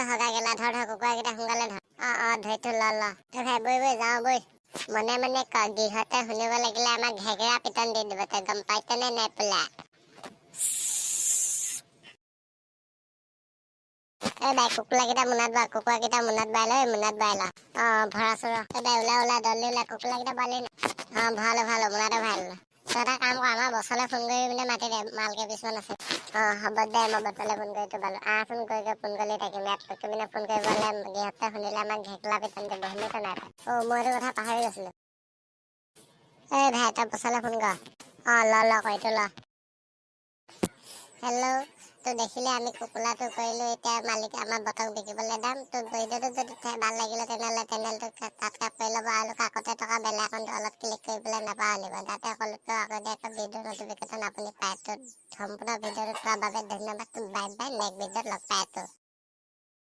হগা গেলা ধৰ কুকুৰাকেইটা সোনকালে ধৰ। ধৰিতো ল তই ভাই বৈ যাওঁ বৈ। মনে মনে গৃহতে শুনিব লাগিলে আমাক ঘেগেৰা পিটন দি দিব, তই গম পাইছনে নাই পোলা? বাই কুকুৰাকেইটা মোনাত বাই লৈ মোনাত বাই ল। ভৰাইছো ৰ। বাই ওলা দলি ওলা কুকুৰাকেইটা বালি না। ভালো মোনাতে ভৰাই ললো। তই এটা কাম কৰ, আমাৰ বছৰলৈ ফোন কৰি পিনে মাতি দে, মালকে কিছুমান আছে। হ'ব দে, মই বছৰলৈ ফোন কৰি পালো। ফোন কৰি থাকিম ইয়াত পিনে ফোন কৰিবলৈ গৃহতে শুনিলে আমাক ঘেকলা পিটন দিব, শুনিছ নাই? মই এইটো কথা পাহৰি গৈছিলো। ভাই তই বছৰলৈ ফোন কৰ। ল কৰিতো ল। হেল্ল', তোৰ দেখিলে আমি কুকুলাটো কৰিলো, এতিয়া মালিকে আমাৰ বতক বিকিবলৈ দাম। তোৰ ভিডিঅ'টো যদি ভাল লাগিলে তেনেহ'লে চেনেলটো ছাবস্ক্ৰাইব কৰি ল'ব আৰু কাষতে থকা বেল আইকনটো অলপ ক্লিক কৰিবলৈ নাপাহৰিব, যাতে সকলোতকৈ আগতীয়াকৈ ভিডিঅ' নটিফিকেশ্যন আপুনি পায়। সম্পূৰ্ণ ভিডিঅ'টো চোৱাৰ বাবে ধন্যবাদ। বাই বাই, নেক্সট ভিডিঅ'ত লগ পাই আছো।